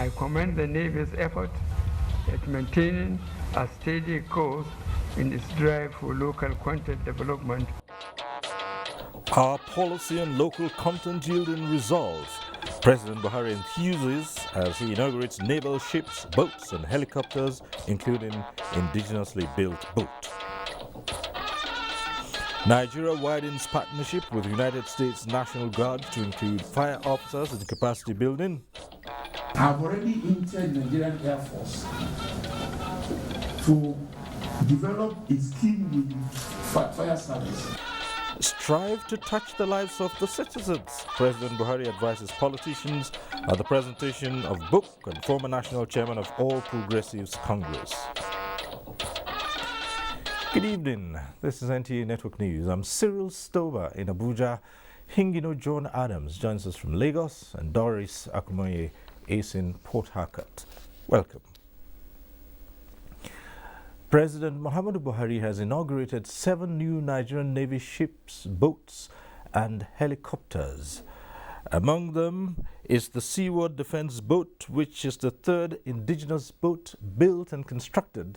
I commend the Navy's effort at maintaining a steady course in its drive for local content development. Our policy on local content yielding results. President Buhari enthuses as he inaugurates naval ships, boats and helicopters, including indigenously built boat. Nigeria widens partnership with United States National Guard to include fire officers in capacity building. I've already entered Nigerian Air Force to develop a scheme with fire service. Strive to touch the lives of the citizens. President Buhari advises politicians at the presentation of book and former national chairman of All Progressives Congress. Good evening. This is NTA Network News. I'm Cyril Stover in Abuja. Hingino John Adams joins us from Lagos and Doris Akumoye is in Port Harcourt. Welcome. President Muhammadu Buhari has inaugurated 7 new Nigerian Navy ships, boats and helicopters. Among them is the Seaward Defense Boat, which is the 3rd indigenous boat built and constructed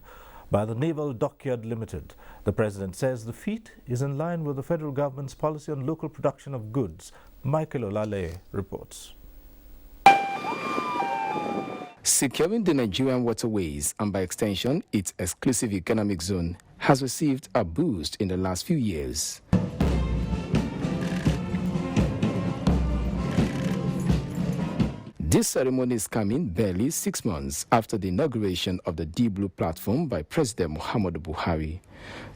by the Naval Dockyard Limited. The President says the feat is in line with the federal government's policy on local production of goods. Michael Olale reports. Securing the Nigerian waterways and by extension its exclusive economic zone has received a boost in the last few years. This ceremony is coming barely 6 months after the inauguration of the D-Blue platform by President Muhammadu Buhari.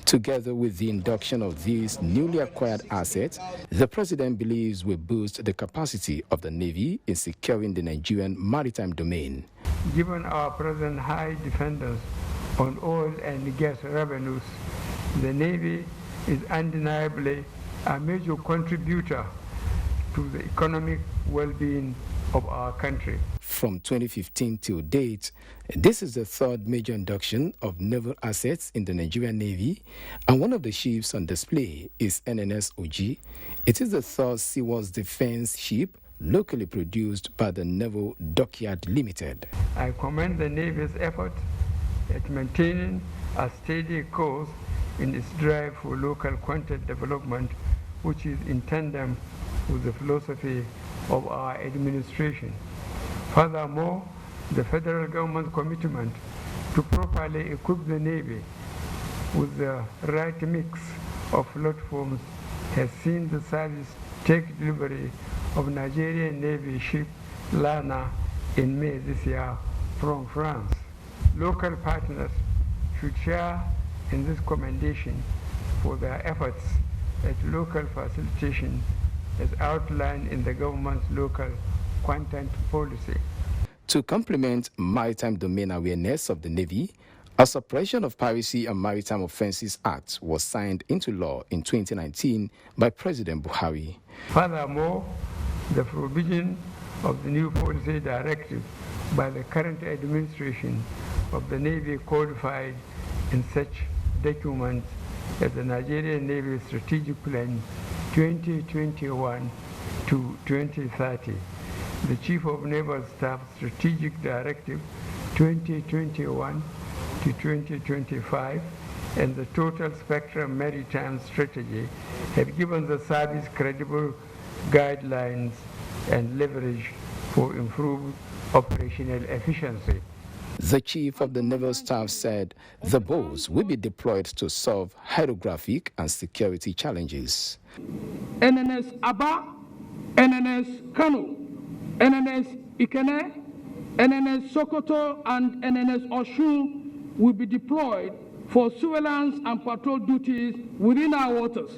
Together with the induction of these newly acquired assets, the President believes will boost the capacity of the Navy in securing the Nigerian maritime domain. Given our present high dependence on oil and gas revenues, the Navy is undeniably a major contributor to the economic well-being of our country. From 2015 till date, this is the 3rd major induction of naval assets in the Nigerian Navy, and one of the ships on display is NNS OG. It is the 3rd Seawards Defense ship locally produced by the Naval Dockyard Limited. I commend the Navy's effort at maintaining a steady course in its drive for local content development, which is in tandem with the philosophy of our administration. Furthermore, the federal government's commitment to properly equip the Navy with the right mix of platforms has seen the service take delivery of Nigerian Navy ship Lana in May this year from France. Local partners should share in this commendation for their efforts at local facilitation as outlined in the government's local content policy. To complement maritime domain awareness of the Navy, a Suppression of Piracy and Maritime Offences Act was signed into law in 2019 by President Buhari. Furthermore, the provision of the new policy directive by the current administration of the Navy codified in such documents as the Nigerian Navy Strategic Plan 2021 to 2030, the Chief of Naval Staff Strategic Directive 2021 to 2025, and the Total Spectrum Maritime Strategy have given the service credible guidelines and leverage for improved operational efficiency. The Chief of the Naval Staff said the boats will be deployed to solve hydrographic and security challenges. NNS Aba, NNS Kano, NNS Ikene, NNS Sokoto, and NNS Oshun will be deployed for surveillance and patrol duties within our waters.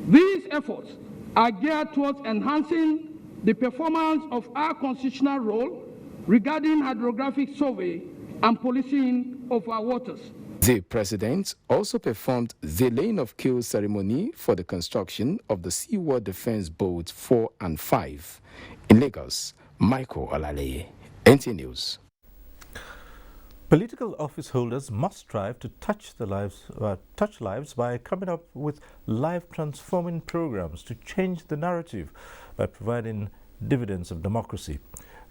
These efforts are geared towards enhancing the performance of our constitutional role regarding hydrographic survey and policing of our waters. The President also performed the laying of keel ceremony for the construction of the Seaward Defense Boats 4 and 5. In Lagos, Michael Olale, NTA News. Political office holders must strive to touch lives by coming up with life-transforming programs to change the narrative by providing dividends of democracy.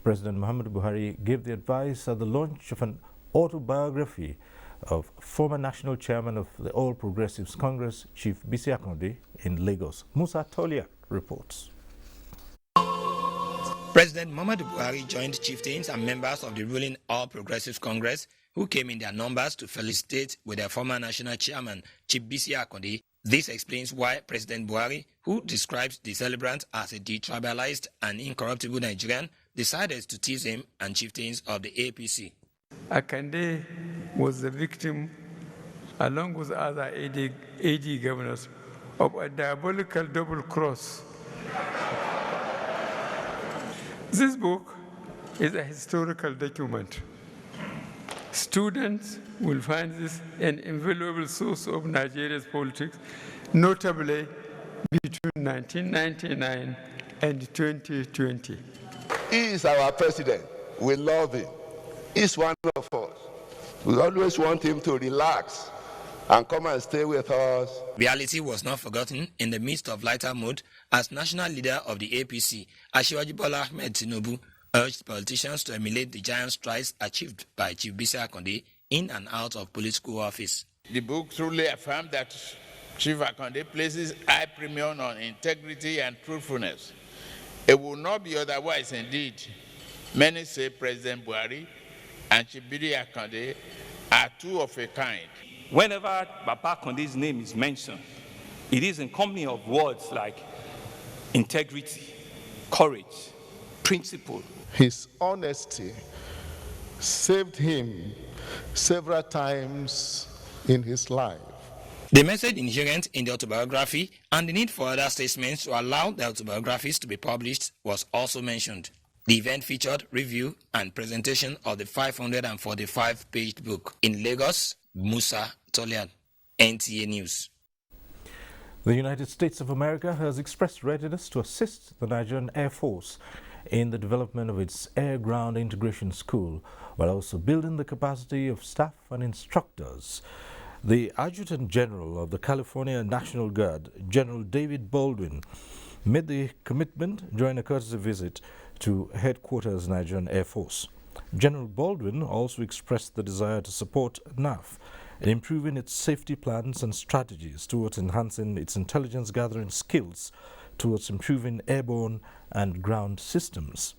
President Muhammadu Buhari gave the advice at the launch of an autobiography of former national chairman of the All Progressives Congress, Chief Bisi Akande, in Lagos. Musa Tolia reports. President Muhammadu Buhari joined chieftains and members of the ruling All Progressives Congress who came in their numbers to felicitate with their former national chairman, Chief Bisi Akande. This explains why President Buhari, who describes the celebrant as a detribalized and incorruptible Nigerian, decided to tease him and chieftains of the APC. Akande was the victim, along with other AD governors, of a diabolical double cross. This book is a historical document. Students will find this an invaluable source of Nigeria's politics, notably between 1999 and 2020. He is our president. We love him. He's one of us. We always want him to relax and come and stay with us. Reality was not forgotten in the midst of lighter mood as national leader of the APC, Asiwaju Bola Ahmed Tinubu, urged politicians to emulate the giant strides achieved by Chief Bisi Akande in and out of political office. The book truly affirmed that Chief Akande places high premium on integrity and truthfulness. It will not be otherwise indeed. Many say President Buhari and Chief Bisi Akande are two of a kind. Whenever Baba Akande's name is mentioned, it is in company of words like integrity, courage, principle. His honesty saved him several times in his life. The message inherent in the autobiography and the need for other statements to allow the autobiographies to be published was also mentioned. The event featured review and presentation of the 545-page book. In Lagos, Musa Tolian, NTA News. The United States of America has expressed readiness to assist the Nigerian Air Force in the development of its air-ground integration school, while also building the capacity of staff and instructors. The Adjutant General of the California National Guard, General David Baldwin, made the commitment during a courtesy visit to headquarters Nigerian Air Force. General Baldwin also expressed the desire to support NAF in improving its safety plans and strategies towards enhancing its intelligence gathering skills towards improving airborne and ground systems.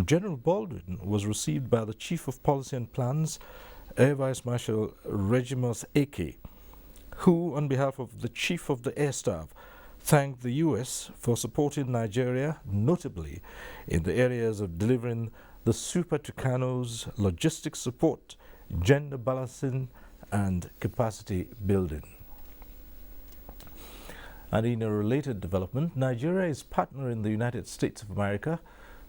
General Baldwin was received by the Chief of Policy and Plans, Air Vice Marshal Regimus Eke, who, on behalf of the Chief of the Air Staff, thanked the U.S. for supporting Nigeria, notably in the areas of delivering the Super Tucanos, logistics support, gender balancing, and capacity building. And in a related development, Nigeria is partnering the United States of America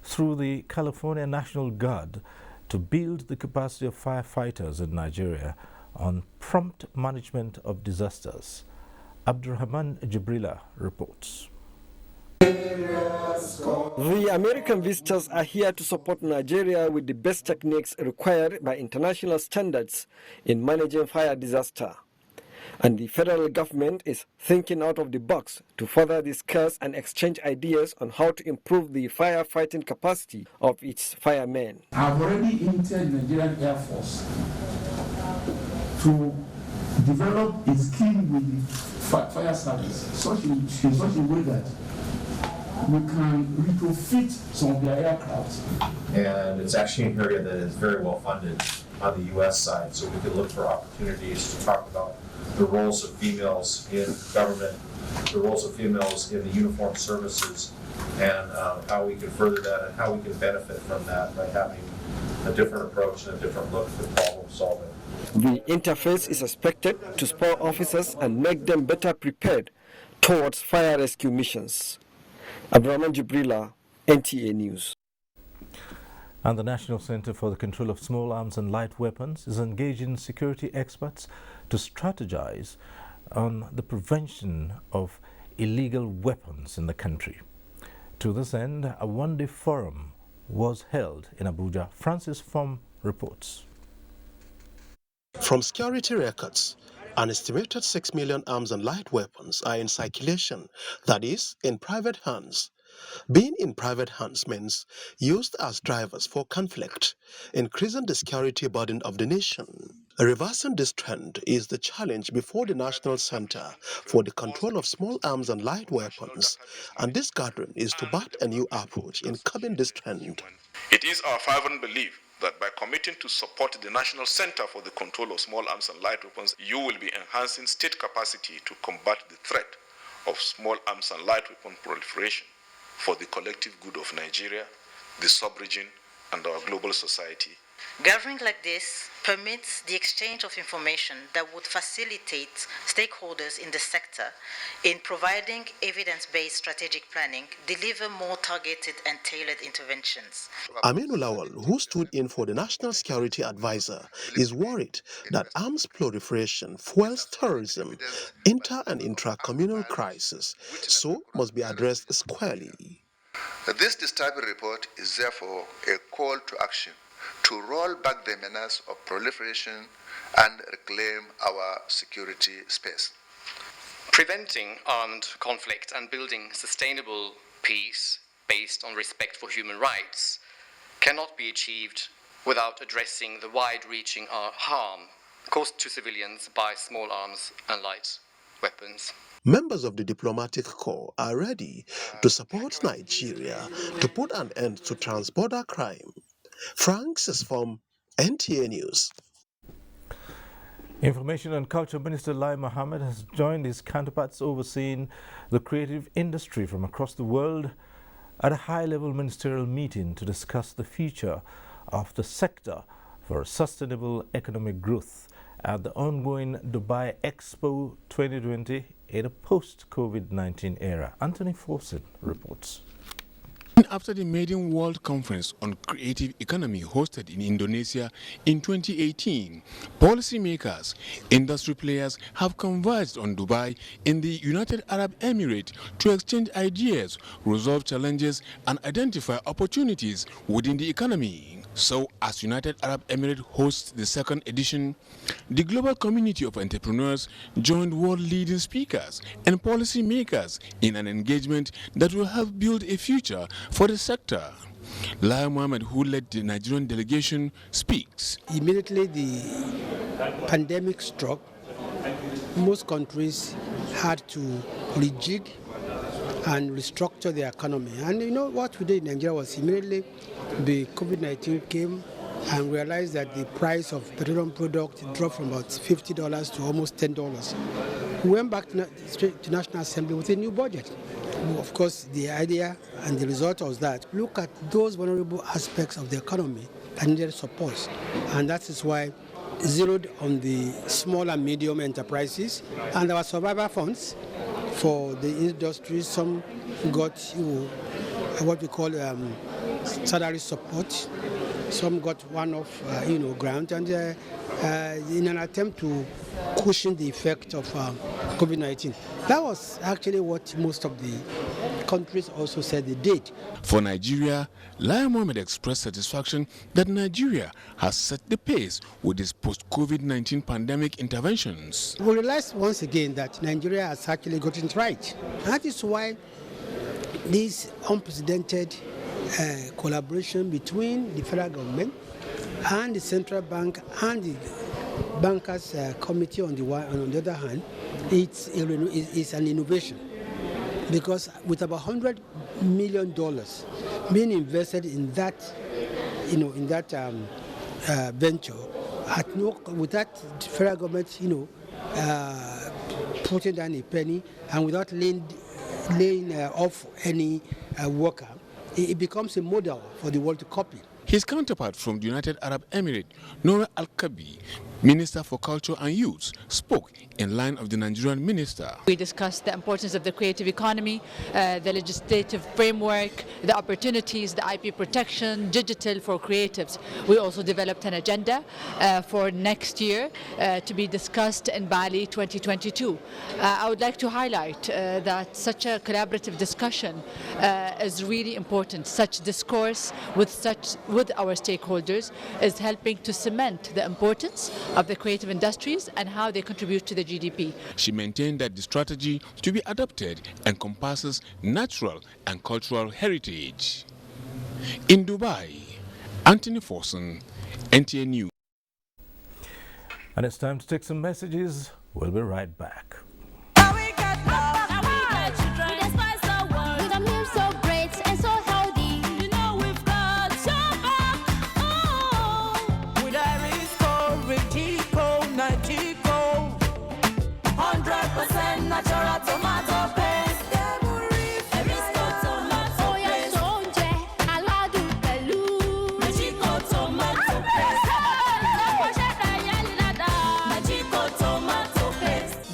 through the California National Guard to build the capacity of firefighters in Nigeria on prompt management of disasters. Abdurrahman Jibrila reports. The American visitors are here to support Nigeria with the best techniques required by international standards in managing fire disaster. And the federal government is thinking out of the box to further discuss and exchange ideas on how to improve the firefighting capacity of its firemen. I've already entered Nigerian Air Force to develop a scheme with fire service in such a way that we can retrofit some of their aircraft. And it's actually an area that is very well funded on the U.S. side, so we could look for opportunities to talk about the roles of females in government, the roles of females in the uniformed services, and how we can further that and how we can benefit from that by having a different approach and a different look for problem solving. The interface is expected to spur officers and make them better prepared towards fire rescue missions. Abdurrahman Jibrila, NTA News. And the National Center for the Control of Small Arms and Light Weapons is engaging security experts to strategize on the prevention of illegal weapons in the country. To this end, a one-day forum was held in Abuja. Francis Fom reports. From security records, an estimated 6 million arms and light weapons are in circulation, that is, in private hands, being in private hands means used as drivers for conflict, increasing the security burden of the nation. Reversing this trend is the challenge before the National Center for the Control of Small Arms and Light Weapons, and this gathering is to bat a new approach in curbing this trend. It is our fervent belief that by committing to support the National Center for the Control of Small Arms and Light Weapons, you will be enhancing state capacity to combat the threat of small arms and light weapon proliferation for the collective good of Nigeria, the sub-region, and our global society. Gathering like this permits the exchange of information that would facilitate stakeholders in the sector in providing evidence-based strategic planning, deliver more targeted and tailored interventions. Aminu Lawal, who stood in for the National Security Advisor, is worried that arms proliferation fuels terrorism, inter- and intra-communal crisis, so must be addressed squarely. This disturbing report is therefore a call to action to roll back the menace of proliferation and reclaim our security space. Preventing armed conflict and building sustainable peace based on respect for human rights cannot be achieved without addressing the wide-reaching harm caused to civilians by small arms and light weapons. Members of the diplomatic corps are ready to support Nigeria to put an end to transborder crime. Franks is from NTA News. Information and Culture Minister Lai Mohammed has joined his counterparts overseeing the creative industry from across the world at a high-level ministerial meeting to discuss the future of the sector for sustainable economic growth at the ongoing Dubai Expo 2020 in a post-COVID-19 era. Anthony Forson reports. After the maiden World Conference on Creative Economy hosted in Indonesia in 2018, policymakers, industry players have converged on Dubai in the United Arab Emirates to exchange ideas, resolve challenges, and identify opportunities within the economy. So, as United Arab Emirates hosts the second edition, the global community of entrepreneurs joined world-leading speakers and policymakers in an engagement that will help build a future for the sector. Lai Mohammed, who led the Nigerian delegation, speaks. Immediately the pandemic struck, most countries had to rejig and restructure their economy. And you know what we did in Nigeria was immediately the COVID-19 came and realized that the price of petroleum products dropped from about $50 to almost $10. We went back to National Assembly with a new budget. Of course, the idea and the result was that look at those vulnerable aspects of the economy that needed support. And that is why zeroed on the small and medium enterprises, and our survivor funds for the industry. Some got what we call salary support. Some got one-off grant, and in an attempt to cushion the effect of COVID-19. That was actually what most of the countries also said they did. For Nigeria, Lai Mohammed expressed satisfaction that Nigeria has set the pace with its post-COVID-19 pandemic interventions. We realized once again that Nigeria has actually gotten it right. That is why this unprecedented collaboration between the federal government and the central bank and the bankers committee on the other hand, it's an innovation, because with about $100 million being invested in that, venture, without federal government, putting down a penny and without laying off any worker, it becomes a model for the world to copy. His counterpart from the United Arab Emirates, Noura Al-Kabi, Minister for Culture and Youth, spoke in line of the Nigerian minister. We discussed the importance of the creative economy, the legislative framework, the opportunities, the IP protection, digital for creatives. We also developed an agenda for next year to be discussed in Bali 2022. I would like to highlight that such a collaborative discussion is really important. Such discourse with our stakeholders is helping to cement the importance of the creative industries and how they contribute to the GDP. She maintained that the strategy to be adopted encompasses natural and cultural heritage. In Dubai, Anthony Forson, NTA News. And it's time to take some messages. We'll be right back.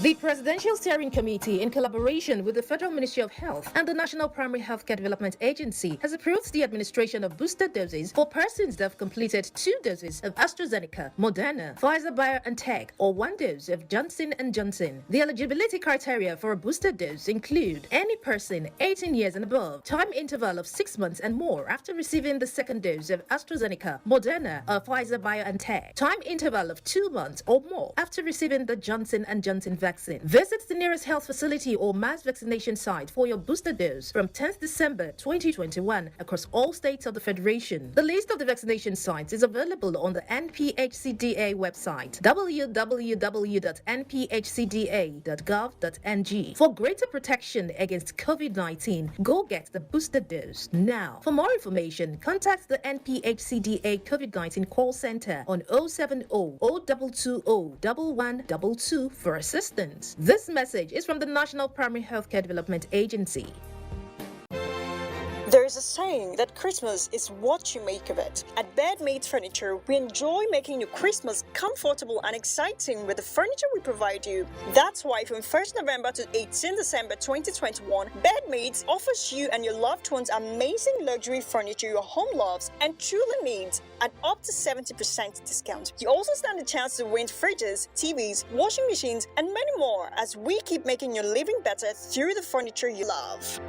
The Presidential Steering Committee, in collaboration with the Federal Ministry of Health and the National Primary Healthcare Development Agency, has approved the administration of booster doses for persons that have completed 2 doses of AstraZeneca, Moderna, Pfizer-BioNTech, or 1 dose of Johnson & Johnson. The eligibility criteria for a booster dose include any person 18 years and above, time interval of 6 months and more after receiving the 2nd dose of AstraZeneca, Moderna, or Pfizer-BioNTech, time interval of 2 months or more after receiving the Johnson & Johnson vaccine. Visit the nearest health facility or mass vaccination site for your booster dose from 10th December 2021 across all states of the Federation. The list of the vaccination sites is available on the NPHCDA website, www.nphcda.gov.ng. For greater protection against COVID-19, go get the booster dose now. For more information, contact the NPHCDA COVID-19 call center on 070 022 1122 for assistance. This message is from the National Primary Healthcare Development Agency. There is a saying that Christmas is what you make of it. At Bedmate Furniture, we enjoy making your Christmas comfortable and exciting with the furniture we provide you. That's why from 1st November to 18 December 2021, Bedmates offers you and your loved ones amazing luxury furniture your home loves and truly needs at up to 70% discount. You also stand a chance to win fridges, TVs, washing machines, and many more as we keep making your living better through the furniture you love.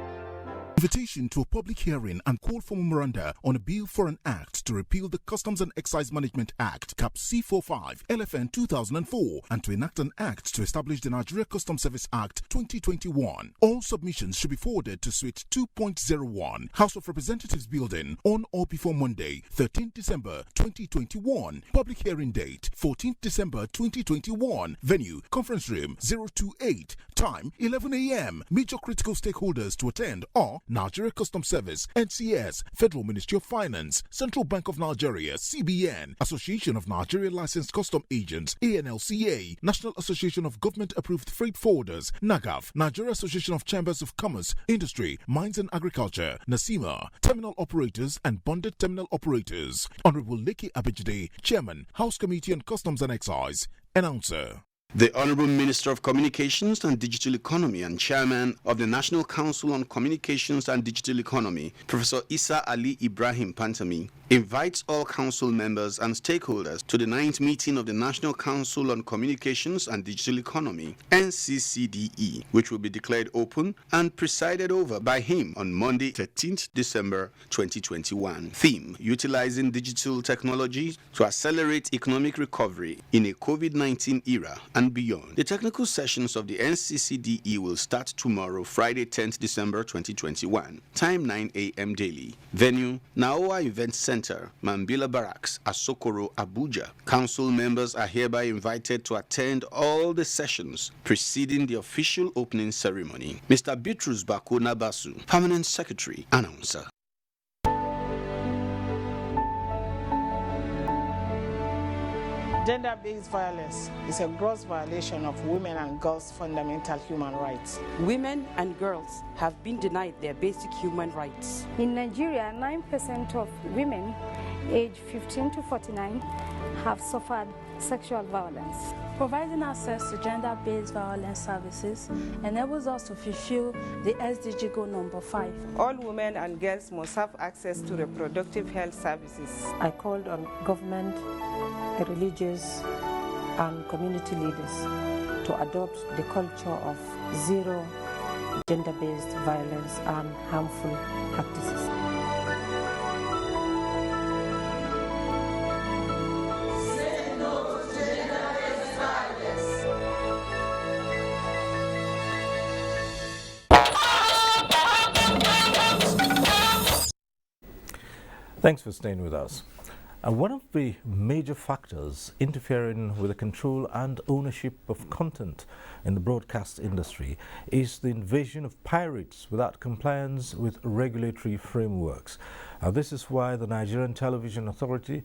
Invitation to a public hearing and call for memoranda on a bill for an act to repeal the Customs and Excise Management Act, Cap C45, LFN 2004, and to enact an act to establish the Nigeria Customs Service Act 2021. All submissions should be forwarded to Suite 2.01, House of Representatives Building, on or before Monday, 13th December 2021. Public hearing date, 14th December 2021. Venue, Conference Room 028. Time, 11 a.m. Major critical stakeholders to attend are Nigeria Customs Service, NCS, Federal Ministry of Finance, Central Bank of Nigeria, CBN, Association of Nigeria Licensed Custom Agents, ANLCA, National Association of Government Approved Freight Forwarders, NAGAF, Nigeria Association of Chambers of Commerce, Industry, Mines and Agriculture, NASIMA, Terminal Operators and Bonded Terminal Operators. Honorable Leki Abejide, Chairman, House Committee on Customs and Excise, Announcer. The Honorable Minister of Communications and Digital Economy and Chairman of the National Council on Communications and Digital Economy, Professor Isa Ali Ibrahim Pantami, invites all council members and stakeholders to the 9th meeting of the National Council on Communications and Digital Economy, NCCDE, which will be declared open and presided over by him on Monday, 13th December 2021. Theme: utilizing digital technology to accelerate economic recovery in a COVID-19 era and beyond. The technical sessions of the NCCDE will start tomorrow, Friday, 10th December 2021. Time 9 a.m. daily. Venue: Naoa Event Center, Mambila Barracks, Asokoro, Abuja. Council members are hereby invited to attend all the sessions preceding the official opening ceremony. Mr. Bitrus Bako Nabasu, Permanent Secretary, Announcer. Gender-based violence is a gross violation of women and girls' fundamental human rights. Women and girls have been denied their basic human rights. In Nigeria, 9% of women aged 15 to 49 have suffered sexual violence. Providing access to gender-based violence services enables us to fulfill the SDG goal number 5. All women and girls must have access to reproductive health services. I called on government, religious and community leaders to adopt the culture of zero gender-based violence and harmful practices. Say no to gender Thanks for staying with us. One of the major factors interfering with the control and ownership of content in the broadcast industry is the invasion of pirates without compliance with regulatory frameworks. This is why the Nigerian Television Authority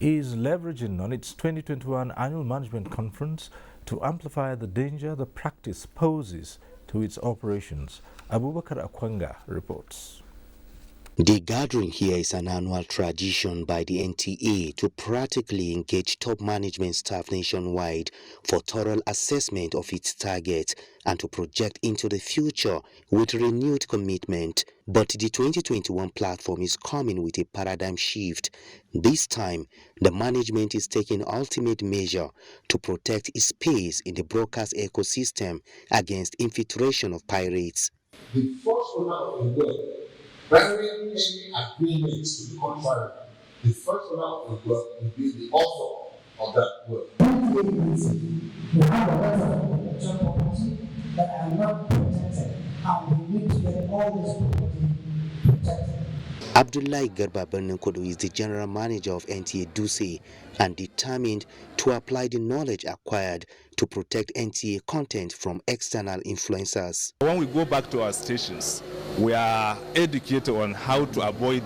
is leveraging on its 2021 Annual Management Conference to amplify the danger the practice poses to its operations. Abubakar Akwanga reports. The gathering here is an annual tradition by the NTA to practically engage top management staff nationwide for thorough assessment of its targets and to project into the future with renewed commitment. But the 2021 platform is coming with a paradigm shift. This time, the management is taking ultimate measure to protect its space in the broadcast ecosystem against infiltration of pirates. The first owner of the work, barring any agreements to the contrary, the first owner of the work will be the author of that work. You have a lot of intellectual property that are not protected, and we need to get all this property protected. Abdullahi Garba Bernankodo is the general manager of NTA DEC and determined to apply the knowledge acquired to protect NTA content from external influencers. When we go back to our stations, we are educated on how to avoid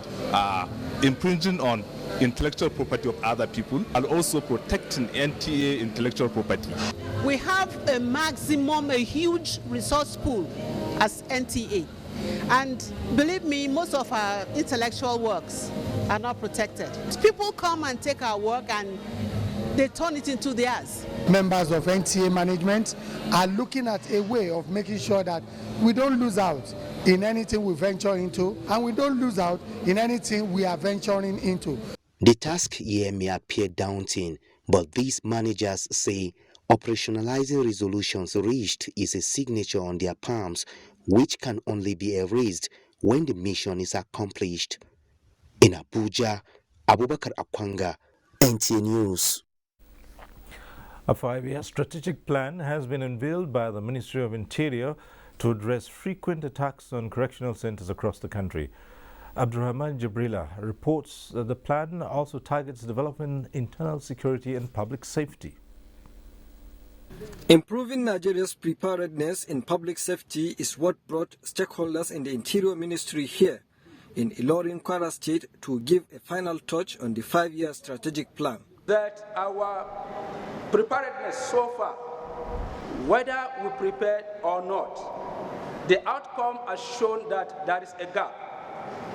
infringing on intellectual property of other people and also protecting NTA intellectual property. We have a huge resource pool as NTA. And believe me, most of our intellectual works are not protected. People come and take our work and they turn it into theirs. Members of NTA management are looking at a way of making sure that we don't lose out in anything we venture into, and we don't lose out in anything we are venturing into. The task here may appear daunting, but these managers say operationalizing resolutions reached is a signature on their palms, which can only be erased when the mission is accomplished. In Abuja, Abubakar Akwanga, NTA News. A 5-year strategic plan has been unveiled by the Ministry of Interior to address frequent attacks on correctional centers across the country. Abdurrahman Jibrila reports that the plan also targets developing internal security and public safety. Improving Nigeria's preparedness in public safety is what brought stakeholders in the Interior Ministry here in Ilorin, Kwara State to give a final touch on the 5-year strategic plan. That our preparedness so far, whether we prepared or not, the outcome has shown that there is a gap.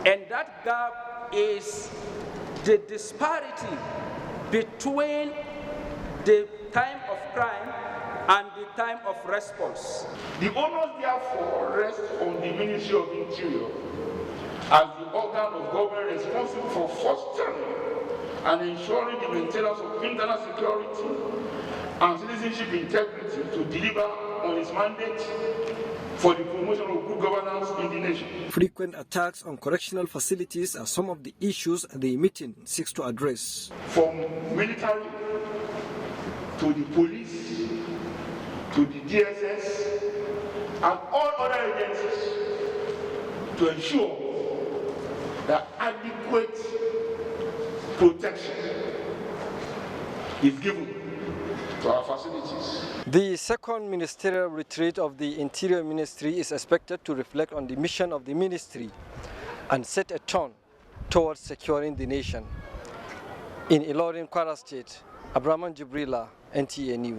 And that gap is the disparity between the time of crime and the time of response. The onus therefore rests on the Ministry of Interior as the organ of government responsible for fostering and ensuring the maintenance of internal security and citizenship integrity to deliver on its mandate for the promotion of good governance in the nation. Frequent attacks on correctional facilities are some of the issues the meeting seeks to address. From military to the police, to the DSS, and all other agencies to ensure that adequate protection is given to our facilities. The second ministerial retreat of the Interior Ministry is expected to reflect on the mission of the ministry and set a tone towards securing the nation. In Ilorin, Kwara State, Abdurrahman Jibrila, NTA News.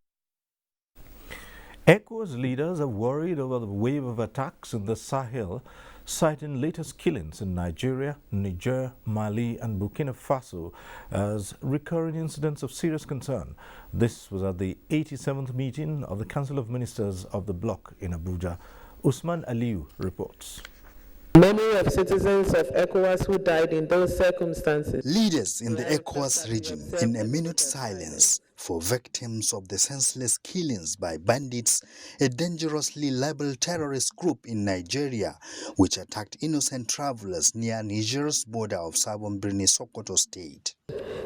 ECOWAS leaders are worried over the wave of attacks in the Sahel, citing latest killings in Nigeria, Niger, Mali and Burkina Faso as recurring incidents of serious concern. This was at the 87th meeting of the Council of Ministers of the bloc in Abuja. Usman Aliu reports. Many of citizens of ECOWAS who died in those circumstances. Leaders in the ECOWAS region, in a minute silence, for victims of the senseless killings by bandits, a dangerously labeled terrorist group in Nigeria, which attacked innocent travelers near Niger's border of Sabon Birni, Sokoto State.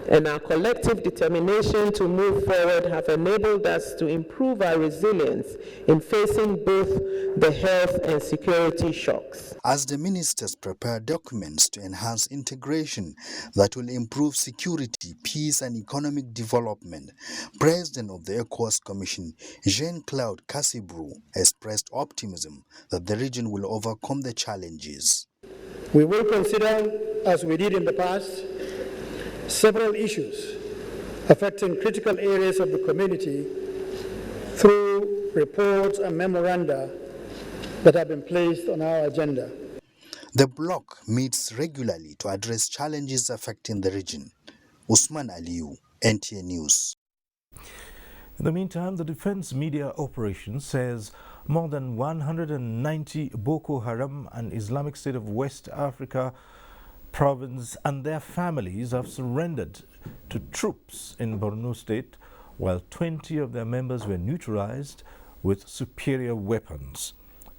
And our collective determination to move forward have enabled us to improve our resilience in facing both the health and security shocks. As the ministers prepare documents to enhance integration that will improve security, peace and economic development, President of the ECOWAS Commission, Jean-Claude Cassibrou, expressed optimism that the region will overcome the challenges. We will consider, as we did in the past, several issues affecting critical areas of the community through reports and memoranda that have been placed on our agenda. The bloc meets regularly to address challenges affecting the region. Usman Aliyu, NTA News. In the meantime, the Defense Media Operation says more than 190 Boko Haram and Islamic State of West Africa province and their families have surrendered to troops in Borno State, while 20 of their members were neutralized with superior weapons.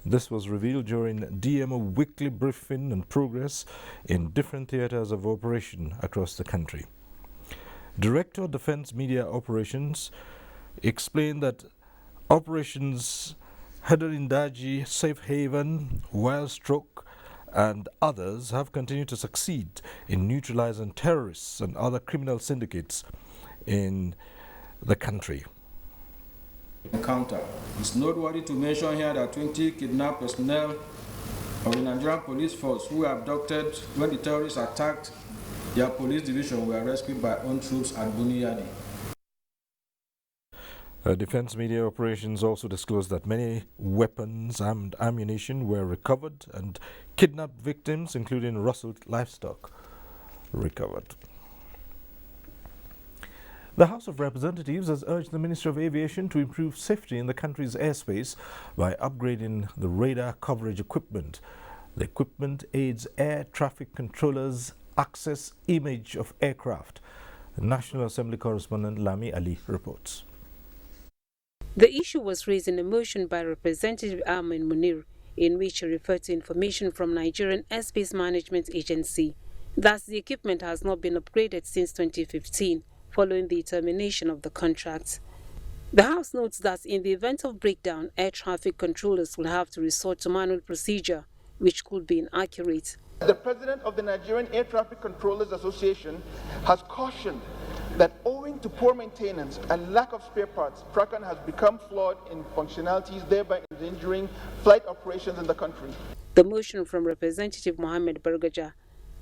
This was revealed during DMO weekly briefing and progress in different theaters of operation across the country. Director of Defense Media Operations explained that operations Hadarindaji, Safe Haven, Wildstroke, and others have continued to succeed in neutralizing terrorists and other criminal syndicates in the country. Encounter. It's noteworthy to mention here that 20 kidnapped personnel of the Nigerian police force who were abducted when the terrorists attacked their police division were rescued by own troops at Buniyadi. Defense Media Operations also disclosed that many weapons and ammunition were recovered and kidnapped victims, including rustled livestock, recovered. The House of Representatives has urged the Ministry of Aviation to improve safety in the country's airspace by upgrading the radar coverage equipment. The equipment aids air traffic controllers access image of aircraft. National Assembly correspondent Lami Ali reports. The issue was raised in a motion by Representative Ahmed Munir, in which he referred to information from Nigerian Airspace Management Agency. Thus, the equipment has not been upgraded since 2015, following the termination of the contract. The House notes that in the event of breakdown, air traffic controllers will have to resort to manual procedure, which could be inaccurate. The president of the Nigerian Air Traffic Controllers Association has cautioned that owing to poor maintenance and lack of spare parts, Prakan has become flawed in functionalities, thereby endangering flight operations in the country. The motion from Representative Mohammed Bargaja,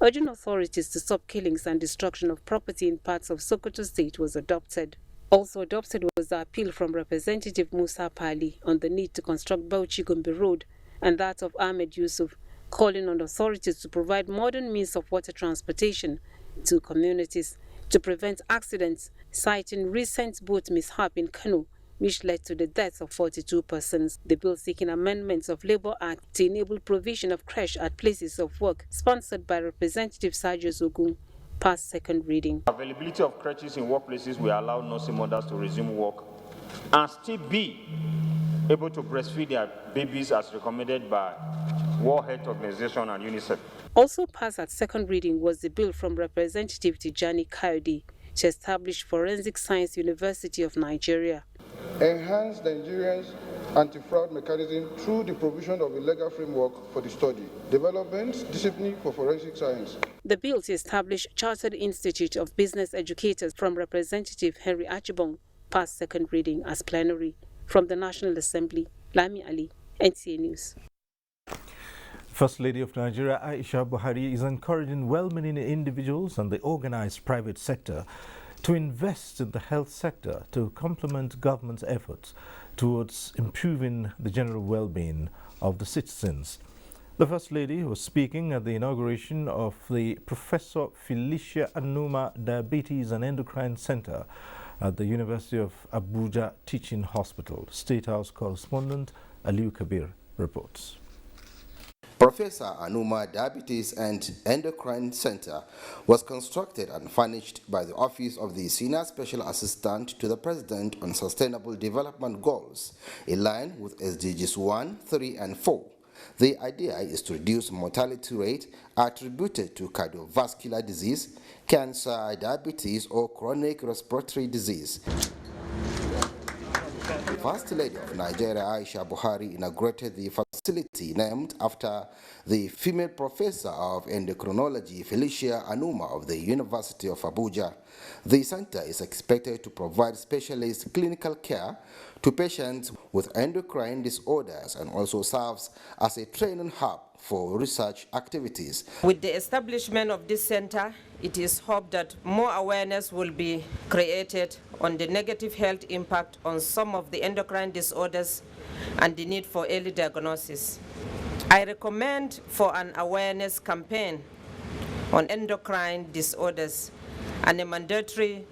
urging authorities to stop killings and destruction of property in parts of Sokoto State, was adopted. Also adopted was the appeal from Representative Musa Pali on the need to construct Bauchi Gombe Road, and that of Ahmed Yusuf, calling on authorities to provide modern means of water transportation to communities to prevent accidents, citing recent boat mishap in Kano, which led to the deaths of 42 persons. The bill seeking amendments of Labour Act to enable provision of creche at places of work, sponsored by Representative Sergio Zogun, passed second reading. Availability of creches in workplaces will allow nursing mothers to resume work and still be able to breastfeed their babies as recommended by World Health Organization and UNICEF. Also passed at second reading was the bill from Representative Tijani Kayode to establish Forensic Science University of Nigeria. Enhance Nigeria's anti-fraud mechanism through the provision of a legal framework for the study, development, discipline for forensic science. The bill to establish Chartered Institute of Business Educators from Representative Henry Achibong passed second reading as plenary. From the National Assembly, Lami Ali, NTA News. First Lady of Nigeria, Aisha Buhari, is encouraging well-meaning individuals and the organized private sector to invest in the health sector to complement government's efforts towards improving the general well-being of the citizens. The First Lady was speaking at the inauguration of the Professor Felicia Anuma Diabetes and Endocrine Center at the University of Abuja Teaching Hospital. State House correspondent Aliu Kabir reports. Professor Anuma Diabetes and Endocrine Center was constructed and furnished by the Office of the Senior Special Assistant to the President on Sustainable Development Goals, in line with SDGs 1, 3, and 4. The idea is to reduce mortality rate attributed to cardiovascular disease, cancer, diabetes, or chronic respiratory disease. The First Lady of Nigeria, Aisha Buhari, inaugurated the facility named after the female professor of endocrinology, Felicia Anuma, of the University of Abuja. The center is expected to provide specialist clinical care to patients with endocrine disorders and also serves as a training hub for research activities. With the establishment of this center, it is hoped that more awareness will be created on the negative health impact on some of the endocrine disorders and the need for early diagnosis. I recommend for an awareness campaign on endocrine disorders and a mandatory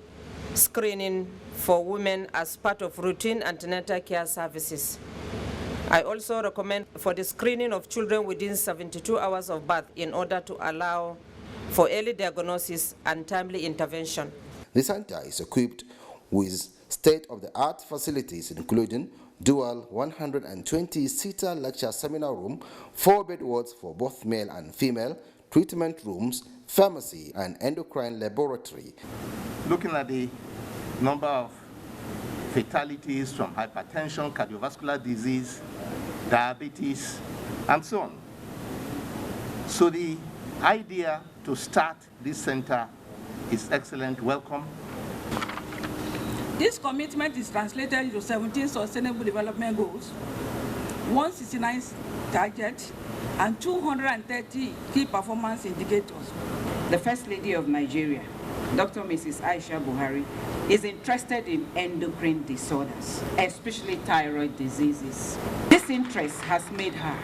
screening for women as part of routine antenatal care services. I also recommend for the screening of children within 72 hours of birth in order to allow for early diagnosis and timely intervention. The center is equipped with state-of-the-art facilities including dual 120-seater lecture seminar room, 4-bed wards for both male and female, treatment rooms, pharmacy, and endocrine laboratory. Looking at the number of fatalities from hypertension, cardiovascular disease, diabetes, and so on. So the idea to start this center is excellent. Welcome. This commitment is translated into 17 Sustainable Development Goals, 169 targets, and 230 key performance indicators. The First Lady of Nigeria, Dr. Mrs. Aisha Buhari, is interested in endocrine disorders, especially thyroid diseases. This interest has made her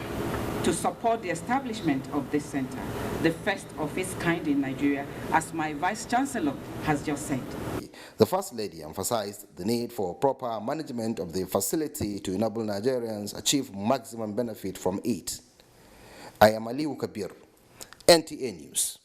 to support the establishment of this center, the first of its kind in Nigeria, as my Vice Chancellor has just said. The First Lady emphasized the need for proper management of the facility to enable Nigerians achieve maximum benefit from it. I am Aliu Kabir, NTA News.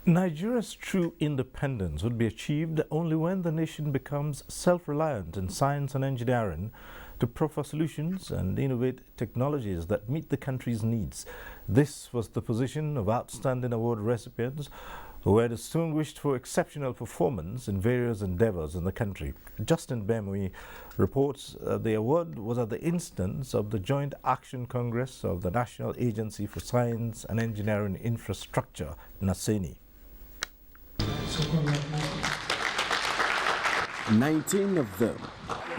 Nigeria's true independence would be achieved only when the nation becomes self-reliant in science and engineering to proffer solutions and innovate technologies that meet the country's needs. This was the position of outstanding award recipients who were distinguished for exceptional performance in various endeavors in the country. Justin Bemui reports the award was at the instance of the Joint Action Congress of the National Agency for Science and Engineering Infrastructure, NASENI. 19 of them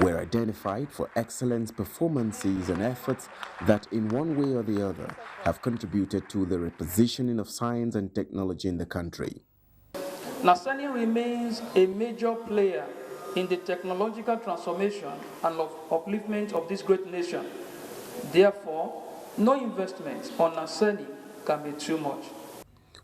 were identified for excellent performances and efforts that in one way or the other have contributed to the repositioning of science and technology in the country. NASENI remains a major player in the technological transformation and upliftment of this great nation. Therefore, no investment on NASENI can be too much.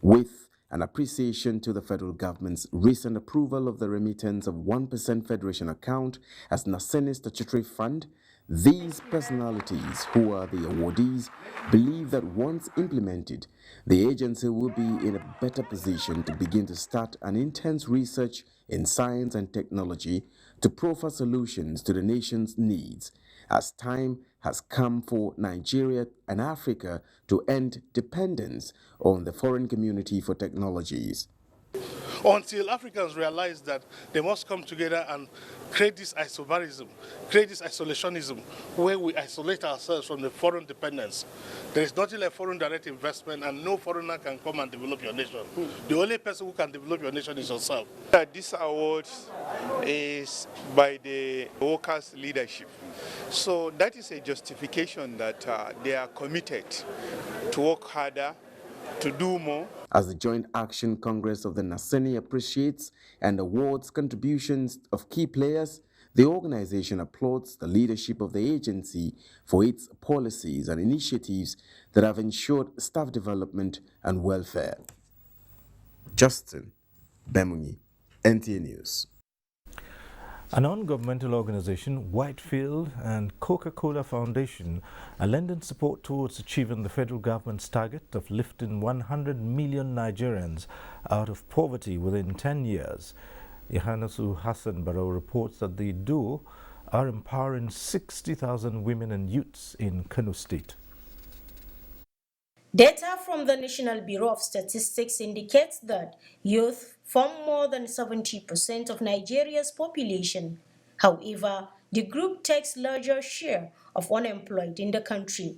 With an appreciation to the federal government's recent approval of the remittance of 1% federation account as NASENI's statutory fund, these personalities, who are the awardees, believe that once implemented, the agency will be in a better position to begin to start an intense research in science and technology to proffer solutions to the nation's needs, as time has come for Nigeria and Africa to end dependence on the foreign community for technologies. Until Africans realize that they must come together and create this isobarism, create this isolationism, where we isolate ourselves from the foreign dependence. There is nothing like foreign direct investment, and no foreigner can come and develop your nation. The only person who can develop your nation is yourself. This award is by the workers' leadership. So that is a justification that they are committed to work harder, to do more. As the Joint Action Congress of the NASENI appreciates and awards contributions of key players, the organization applauds the leadership of the agency for its policies and initiatives that have ensured staff development and welfare. Justin Bemunyi, NTA News. An non-governmental organization, Whitefield and Coca-Cola Foundation, are lending support towards achieving the federal government's target of lifting 100 million Nigerians out of poverty within 10 years. Yohanasu Hassan Barrow reports that the duo are empowering 60,000 women and youths in Kano State. Data from the National Bureau of Statistics indicates that youth form more than 70% of Nigeria's population. However, the group takes larger share of unemployed in the country.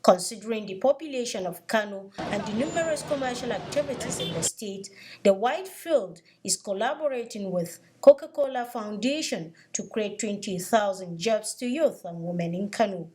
Considering the population of Kano and the numerous commercial activities in the state, the Whitefield is collaborating with Coca-Cola Foundation to create 20,000 jobs to youth and women in Kano.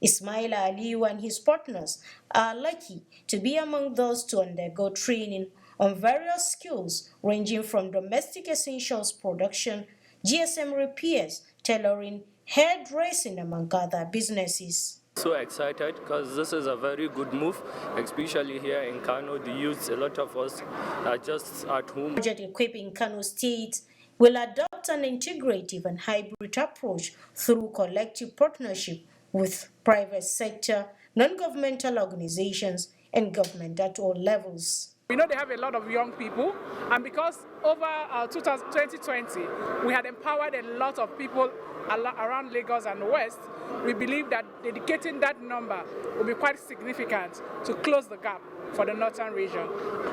Ismail Aliyu and his partners are lucky to be among those to undergo training on various skills ranging from domestic essentials production, GSM repairs, tailoring, hairdressing, among other businesses. So excited because this is a very good move, especially here in Kano. The youths, a lot of us are just at home. Project equipping Kano State will adopt an integrative and hybrid approach through collective partnership with private sector, non-governmental organizations, and government at all levels. We know they have a lot of young people, and because over 2020, we had empowered a lot of people around Lagos and the West, we believe that dedicating that number will be quite significant to close the gap for the northern region.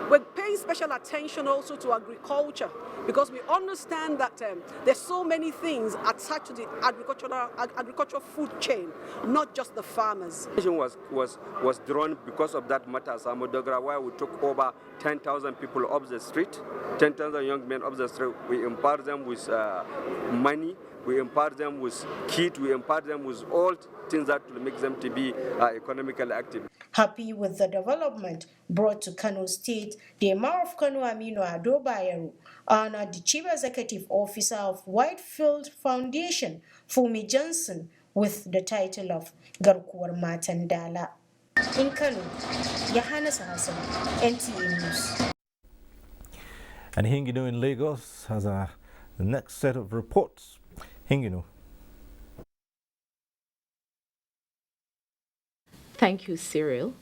We're paying special attention also to agriculture because we understand that there's so many things attached to the agricultural food chain, not just the farmers. Was drawn because of that matter, Samodogra, where we took over 10,000 people off the street, 10,000 young men off the street. We empowered them with money. We empower them with kit, we empower them with all things that will make them to be economically active. Happy with the development brought to Kano State, the Emir of Kano Aminu Ado Bayero honored the Chief Executive Officer of Whitefield Foundation, Fumi Johnson, with the title of Garkuwar Matan Dala. In Kano, Yohanasu Hassan, NTA News. And Hingino in Lagos has the next set of reports. Hingino. Thank you, Cyril.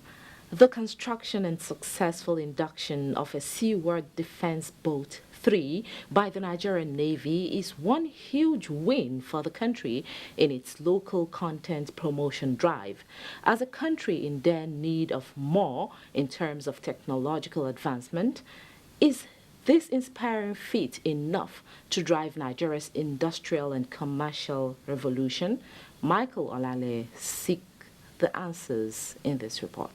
The construction and successful induction of a seaworld defense boat 3 by the Nigerian Navy is one huge win for the country in its local content promotion drive. As a country in dire need of more in terms of technological advancement, is this inspiring feat enough to drive Nigeria's industrial and commercial revolution? Michael Olale seeks the answers in this report.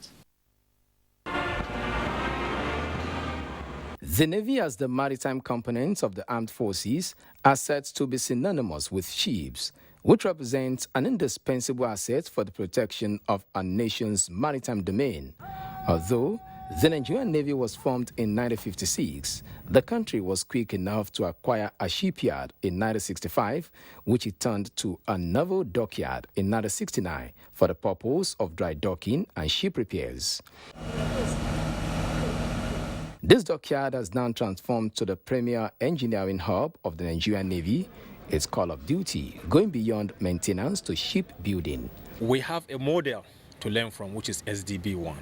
The Navy, as the maritime component of the armed forces, are said to be synonymous with ships, which represents an indispensable asset for the protection of a nation's maritime domain. Although the Nigerian Navy was formed in 1956, the country was quick enough to acquire a shipyard in 1965, which it turned to a naval dockyard in 1969 for the purpose of dry docking and ship repairs. This dockyard has now transformed to the premier engineering hub of the Nigerian Navy, its call of duty going beyond maintenance to shipbuilding. We have a model to learn from, which is SDB1.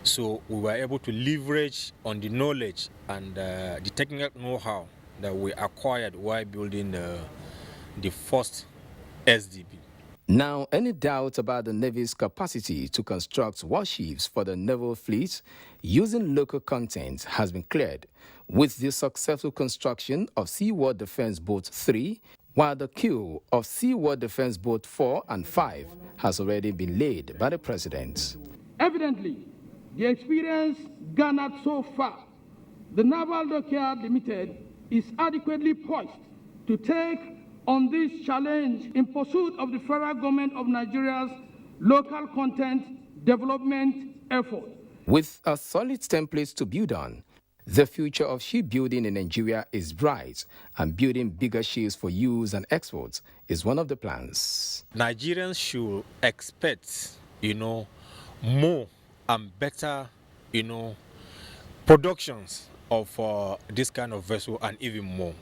So we were able to leverage on the knowledge and the technical know-how that we acquired while building the first SDB. Now, any doubt about the Navy's capacity to construct warships for the naval fleet using local content has been cleared with the successful construction of Seaworld Defense Boat 3, while the keel of Seaworld Defense Boat 4 and 5 has already been laid by the President. Evidently, the experience garnered so far, the Naval Dockyard Limited is adequately poised to take on this challenge in pursuit of the federal government of Nigeria's local content development effort. With a solid template to build on, the future of shipbuilding in Nigeria is bright, and building bigger ships for use and exports is one of the plans. Nigerians should expect, more and better, productions of this kind of vessel and even more.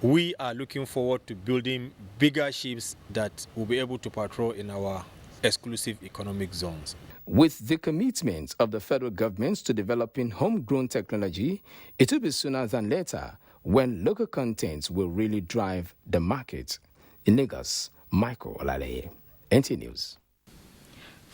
we are looking forward to building bigger ships that will be able to patrol in our exclusive economic zones. With the commitment of the federal government to developing homegrown technology, it will be sooner than later when local content will really drive the market. In Lagos, Michael Olale, NTA News.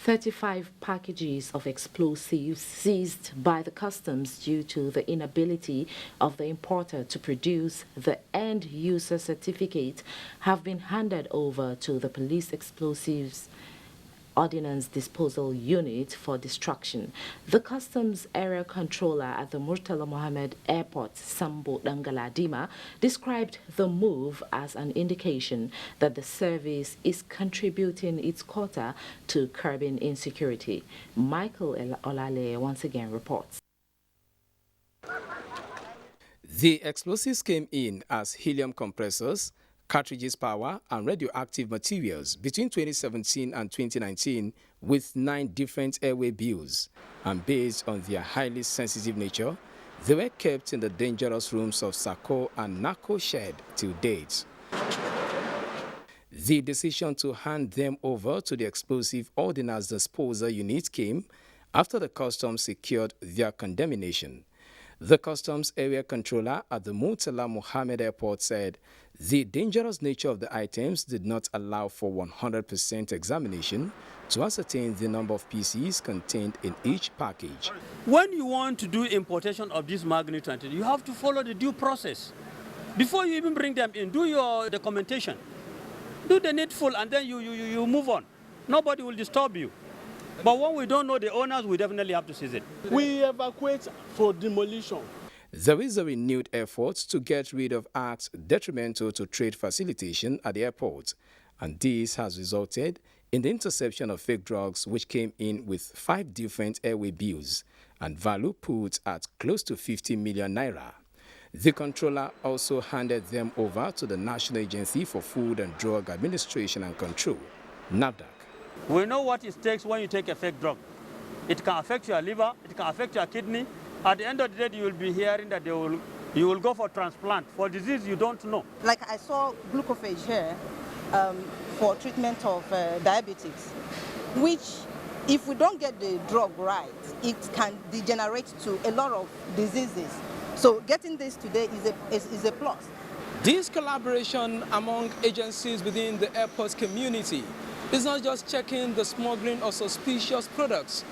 35 packages of explosives seized by the customs due to the inability of the importer to produce the end-user certificate have been handed over to the Police Explosives Ordnance Disposal Unit for destruction. The Customs Area Controller at the Murtala Mohammed Airport, Sambo Dangaladima, described the move as an indication that the service is contributing its quota to curbing insecurity. Michael Olale once again reports. The explosives came in as helium compressors, cartridges power, and radioactive materials between 2017 and 2019 with 9 different airway bills. And based on their highly sensitive nature, they were kept in the dangerous rooms of Sako and Nako Shed till date. The decision to hand them over to the Explosive Ordnance Disposal Unit came after the customs secured their condemnation. The Customs Area Controller at the Murtala Mohammed Airport said the dangerous nature of the items did not allow for 100% examination to ascertain the number of pieces contained in each package. When you want to do importation of this magnitude, you have to follow the due process. Before you even bring them in, do your documentation. Do the needful, and then you move on. Nobody will disturb you. But when we don't know the owners, we definitely have to seize it. We evacuate for demolition. There is a renewed effort to get rid of acts detrimental to trade facilitation at the airport, and this has resulted in the interception of fake drugs which came in with 5 different airway bills and value put at close to 50 million naira. The controller also handed them over to the National Agency for Food and Drug Administration and Control, NAFDAC. We know what it takes when you take a fake drug. It can affect your liver, it can affect your kidney. At the end of the day, you will be hearing that you will go for transplant for disease you don't know. Like I saw glucophage here for treatment of diabetes, which if we don't get the drug right, it can degenerate to a lot of diseases. So getting this today is a plus. This collaboration among agencies within the airport community is not just checking the smuggling of suspicious products,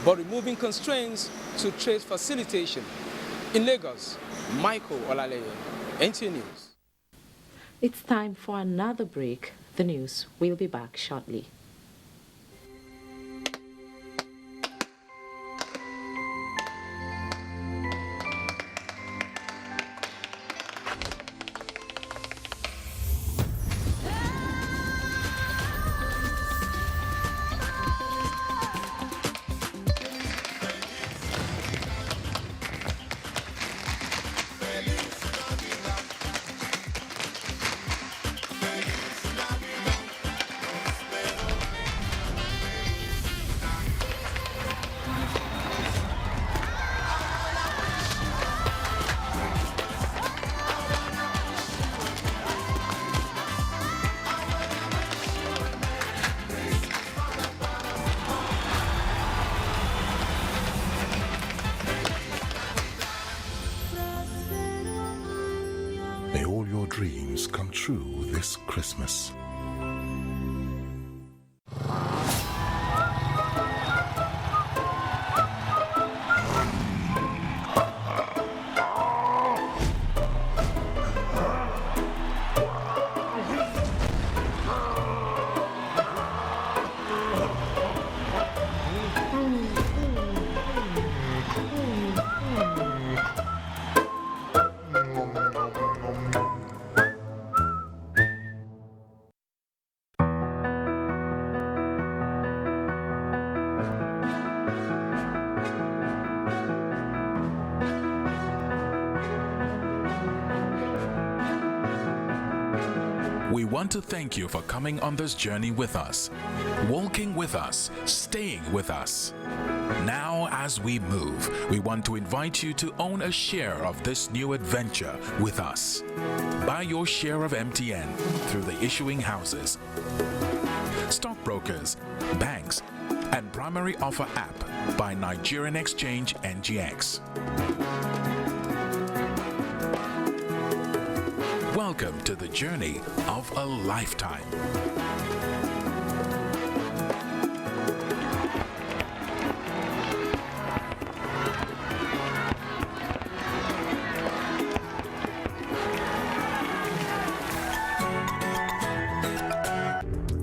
but removing constraints to trade facilitation. In Lagos, Michael Olale, NTA News. It's time for another break. The news will be back shortly. May all your dreams come true this Christmas. We want to thank you for coming on this journey with us, walking with us, staying with us. Now, as we move, we want to invite you to own a share of this new adventure with us. Buy your share of MTN through the issuing houses, stockbrokers, banks, and primary offer app by Nigerian Exchange NGX. Welcome to the journey of a lifetime.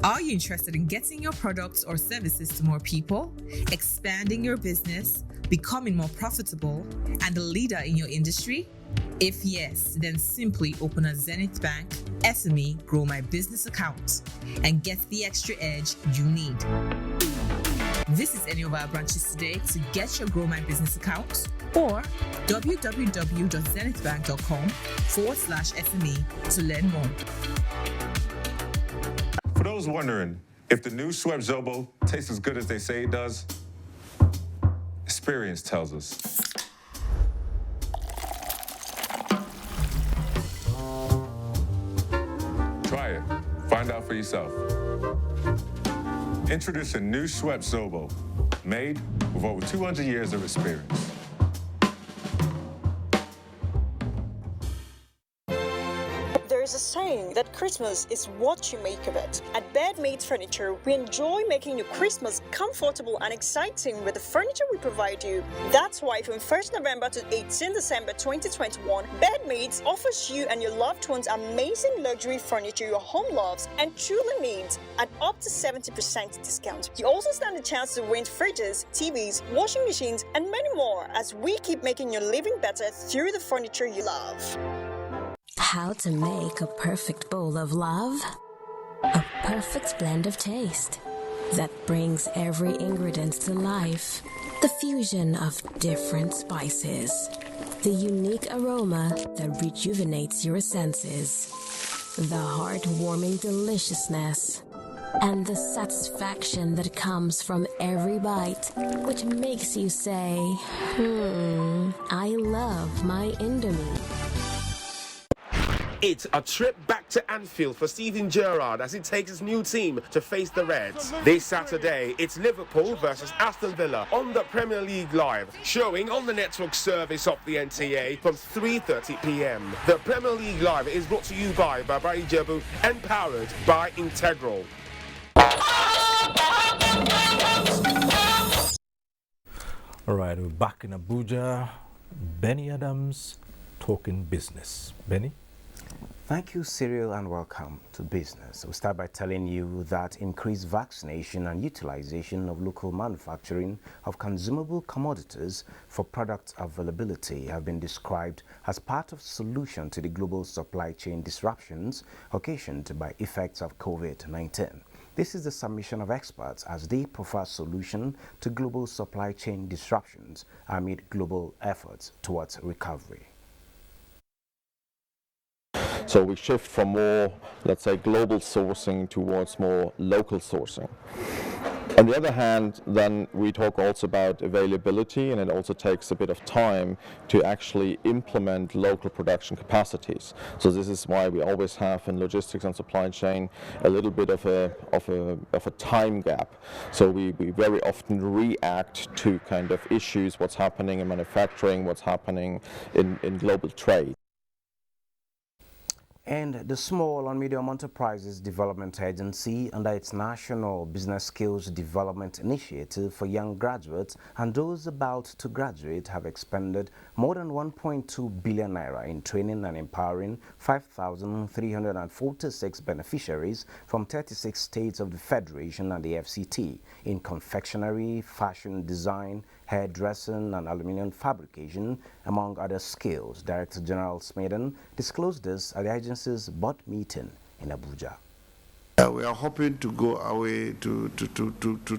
Are you interested in getting your products or services to more people, expanding your business, becoming more profitable, and a leader in your industry? If yes, then simply open a Zenith Bank SME Grow My Business account and get the extra edge you need. Visit any of our branches today to get your Grow My Business account or www.zenithbank.com/SME to learn more. For those wondering if the new Schweppes Zobo tastes as good as they say it does, experience tells us. Try it. Find out for yourself. Introducing new Schweppes Zobo, made with over 200 years of experience. There's a saying that Christmas is what you make of it. At Bedmate Furniture, we enjoy making your Christmas comfortable and exciting with the furniture we provide you. That's why from 1st November to 18 December 2021, Bedmate offers you and your loved ones amazing luxury furniture your home loves and truly needs at up to 70% discount. You also stand a chance to win fridges, TVs, washing machines, and many more as we keep making your living better through the furniture you love. How to make a perfect bowl of love? A perfect blend of taste that brings every ingredient to life. The fusion of different spices. The unique aroma that rejuvenates your senses. The heartwarming deliciousness. And the satisfaction that comes from every bite, which makes you say, I love my Indomie. It's a trip back to Anfield for Steven Gerrard as he takes his new team to face the Reds. This Saturday, it's Liverpool versus Aston Villa on the Premier League Live, showing on the network service of the NTA from 3:30 p.m. The Premier League Live is brought to you by Baba Ijebu and powered by Integral. All right, we're back in Abuja. Benny Adams talking business. Benny? Thank you, Cyril, and welcome to Business. We'll start by telling you that increased vaccination and utilization of local manufacturing of consumable commodities for product availability have been described as part of the solution to the global supply chain disruptions occasioned by effects of COVID-19. This is the submission of experts as they prefer solution to global supply chain disruptions amid global efforts towards recovery. So we shift from more, let's say, global sourcing towards more local sourcing. On the other hand, then we talk also about availability, and it also takes a bit of time to actually implement local production capacities. So this is why we always have in logistics and supply chain a little bit of a time gap. So we very often react to kind of issues, what's happening in manufacturing, what's happening in global trade. And the Small and Medium Enterprises Development Agency, under its National Business Skills Development Initiative for young graduates and those about to graduate, have expended more than 1.2 billion naira in training and empowering 5,346 beneficiaries from 36 states of the Federation and the FCT in confectionery, fashion design, hairdressing and aluminium fabrication, among other skills. Director General Smaden disclosed this at the agency's board meeting in Abuja. We are hoping to go away to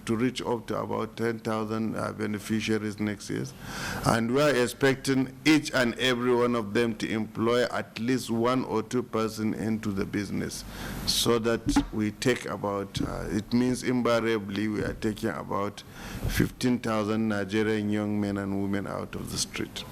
reach up to about 10,000 beneficiaries next year. And we are expecting each and every one of them to employ at least 1 or 2 persons into the business, so that we take about, it means invariably we are taking about 15,000 Nigerian young men and women out of the street.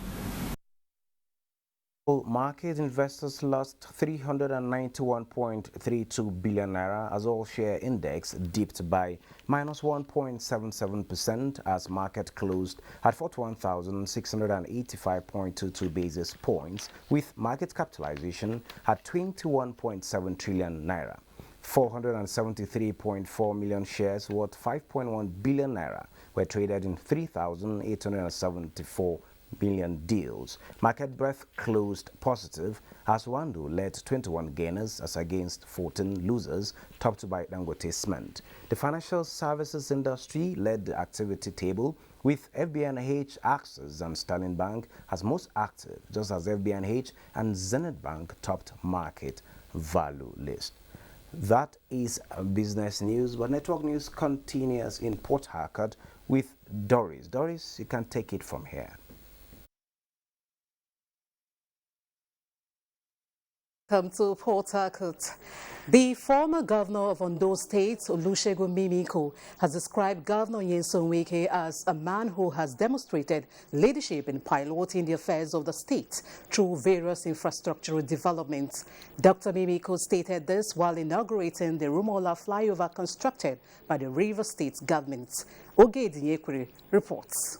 Market investors lost 391.32 billion naira as all share index dipped by -1.77% as market closed at 41,685.22 basis points, with market capitalization at 21.7 trillion naira. 473.4 million shares worth 5.1 billion naira were traded in 3,874 million deals. Market breadth closed positive as Wando led 21 gainers as against 14 losers, topped by Dangote Cement. The financial services industry led the activity table, with FBNH, Axis and Sterling Bank as most active, just as FBNH and Zenith Bank topped market value list. That is business news, but network news continues in Port Harcourt with Doris. Doris, you can take it from here. Come to Port Harcourt. The former governor of Ondo State, Olusegun Mimiko, has described Governor Nyesom Wike as a man who has demonstrated leadership in piloting the affairs of the state through various infrastructural developments. Dr. Mimiko stated this while inaugurating the Rumola flyover constructed by the Rivers State government. Ogedinyekwe reports.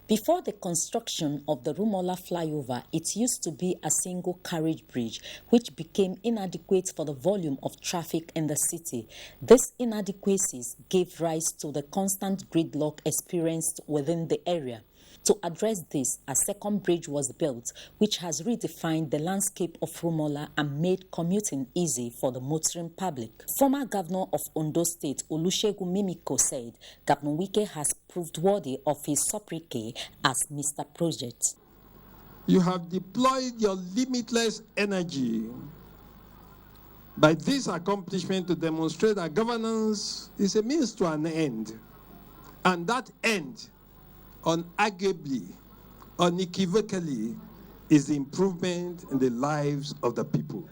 Before the construction of the Rumola flyover, it used to be a single carriage bridge, which became inadequate for the volume of traffic in the city. These inadequacies gave rise to the constant gridlock experienced within the area. To address this, a second bridge was built, which has redefined the landscape of Rumola and made commuting easy for the motoring public. Former Governor of Ondo State, Olusegun Mimiko, said Governor Wike has proved worthy of his sobriquet as Mr. Project. You have deployed your limitless energy by this accomplishment to demonstrate that governance is a means to an end, and that end, unarguably, unequivocally, is the improvement in the lives of the people.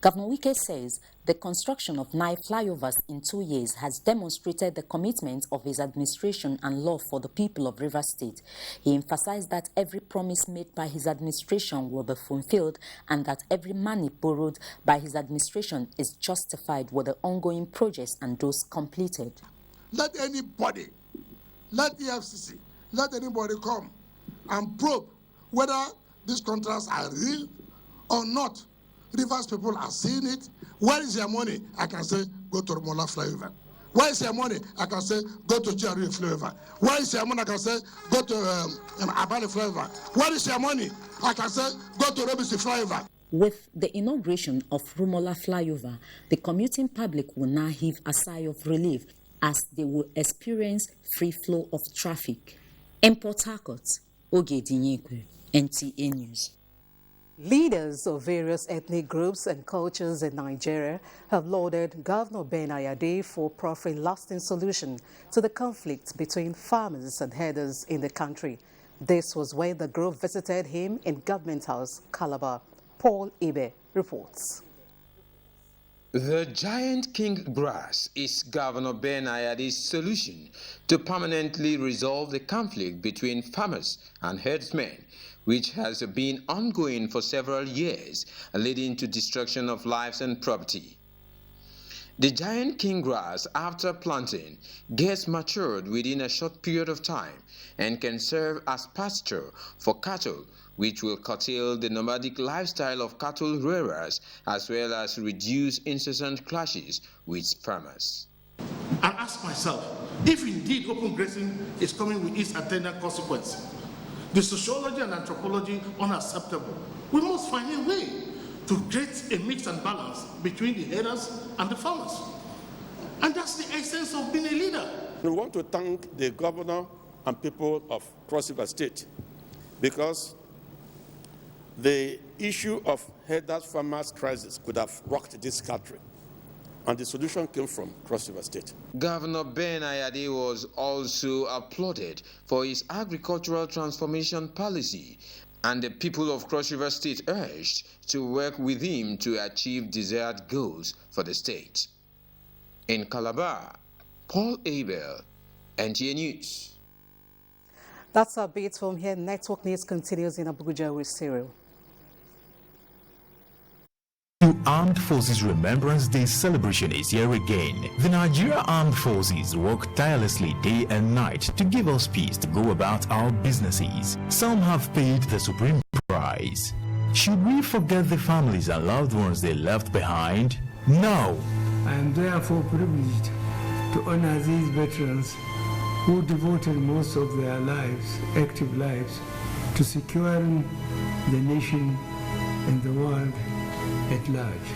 Governor Wike says the construction of 9 flyovers in 2 years has demonstrated the commitment of his administration and love for the people of Rivers State. He emphasized that every promise made by his administration will be fulfilled and that every money borrowed by his administration is justified with the ongoing projects and those completed. Let anybody, let EFCC, let anybody come and probe whether these contracts are real or not. Rivers people are seeing it. Where is your money? I can say, go to Rumola flyover. Where is your money? I can say, go to GRA flyover. Where is your money? I can say, go to Abale flyover. Where is your money? I can say, go to Robinson flyover. With the inauguration of Rumola flyover, the commuting public will now heave a sigh of relief as they will experience free flow of traffic. In Port Harcourt, Ogedinyekwe, NTA News. Leaders of various ethnic groups and cultures in Nigeria have lauded Governor Ben Ayade for proffering a lasting solution to the conflict between farmers and herders in the country. This was when the group visited him in Government House, Calabar. Paul Ibe reports. The giant king grass is Governor Ben Ayade's solution to permanently resolve the conflict between farmers and herdsmen, which has been ongoing for several years, leading to destruction of lives and property. The giant king grass, after planting, gets matured within a short period of time and can serve as pasture for cattle, which will curtail the nomadic lifestyle of cattle rearers as well as reduce incessant clashes with farmers. I ask myself, if indeed open grazing is coming with its attendant consequence, the sociology and anthropology unacceptable, we must find a way to create a mix and balance between the herders and the farmers. And that's the essence of being a leader. We want to thank the governor and people of Cross River State because the issue of herders-farmers crisis could have rocked this country. And the solution came from Cross River State. Governor Ben Ayade was also applauded for his agricultural transformation policy, and the people of Cross River State urged to work with him to achieve desired goals for the state. In Calabar, Paul Abel, NTA News. That's our beat from here. Network News continues in Abuja with Cyril. Armed Forces Remembrance Day celebration is here again. The Nigeria Armed Forces work tirelessly day and night to give us peace to go about our businesses. Some have paid the supreme price. Should we forget the families and loved ones they left behind? No. I am therefore privileged to honor these veterans who devoted most of their lives, active lives, to securing the nation and the world at large.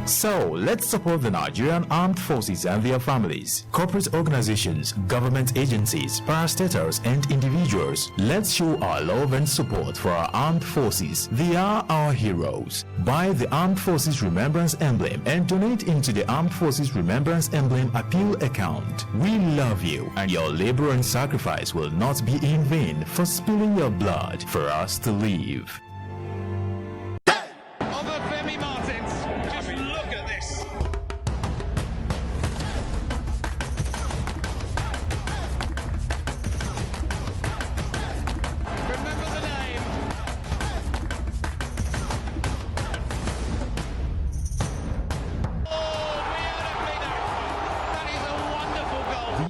So, let's support the Nigerian Armed Forces and their families, corporate organizations, government agencies, parastatals, and individuals. Let's show our love and support for our armed forces. They are our heroes. Buy the Armed Forces Remembrance Emblem and donate into the Armed Forces Remembrance Emblem Appeal account. We love you, and your labor and sacrifice will not be in vain for spilling your blood for us to live.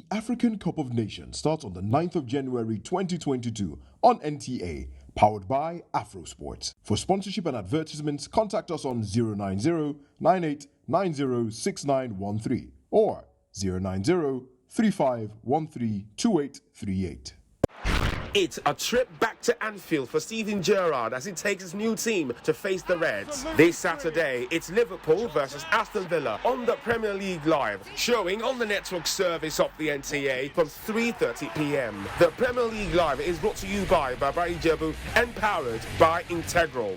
African Cup of Nations starts on the 9th of January 2022 on NTA, powered by AfroSports. For sponsorship and advertisements, contact us on 090-9890-6913 or 090-3513-2838. It's a trip back to Anfield for Steven Gerrard as he takes his new team to face the Reds. This Saturday, it's Liverpool versus Aston Villa on the Premier League Live, showing on the network service of the NTA from 3:30 p.m. The Premier League Live is brought to you by Baba Ijebu and powered by Integral.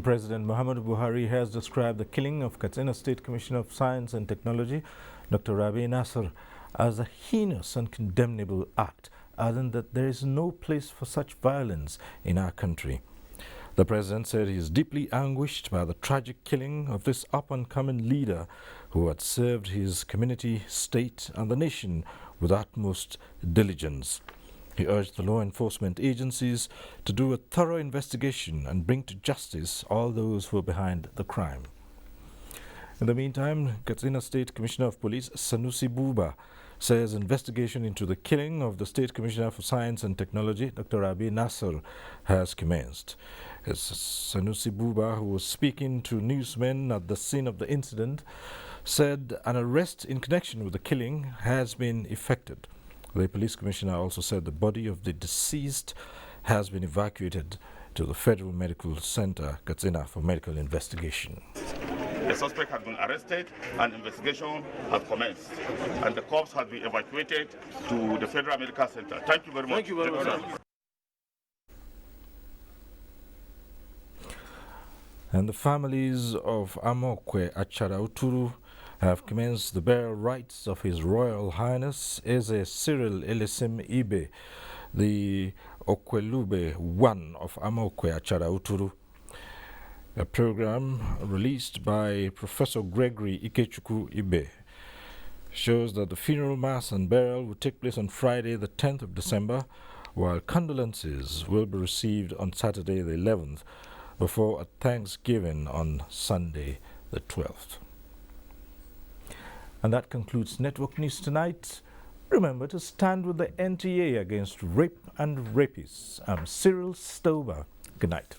President Muhammadu Buhari has described the killing of Katsina State Commissioner of Science and Technology, Dr. Rabi Nasser, as a heinous and condemnable act, adding that there is no place for such violence in our country. The president said he is deeply anguished by the tragic killing of this up-and-coming leader who had served his community, state and the nation with utmost diligence. He urged the law enforcement agencies to do a thorough investigation and bring to justice all those who are behind the crime. In the meantime, Katsina State Commissioner of Police Sanusi Buba says investigation into the killing of the State Commissioner for Science and Technology, Dr. Rabi Nasser, has commenced. As Sanusi Buba, who was speaking to newsmen at the scene of the incident, said an arrest in connection with the killing has been effected. The police commissioner also said the body of the deceased has been evacuated to the Federal Medical Center, Katsina, for medical investigation. The suspect has been arrested and investigation has commenced. And the corpse has been evacuated to the Federal Medical Center. Thank you very much. Thank you very much. And the families of Amokwe Achara-Uturu have commenced the burial rites of His Royal Highness Eze Cyril Elisim Ibe, the Okwelube I of Amokwe Achara-Uturu. A program released by Professor Gregory Ikechukwu Ibe shows that the funeral mass and burial will take place on Friday the 10th of December, while condolences will be received on Saturday the 11th, before a Thanksgiving on Sunday the 12th. And that concludes Network News tonight. Remember to stand with the NTA against rape and rapists. I'm Cyril Stover. Good night.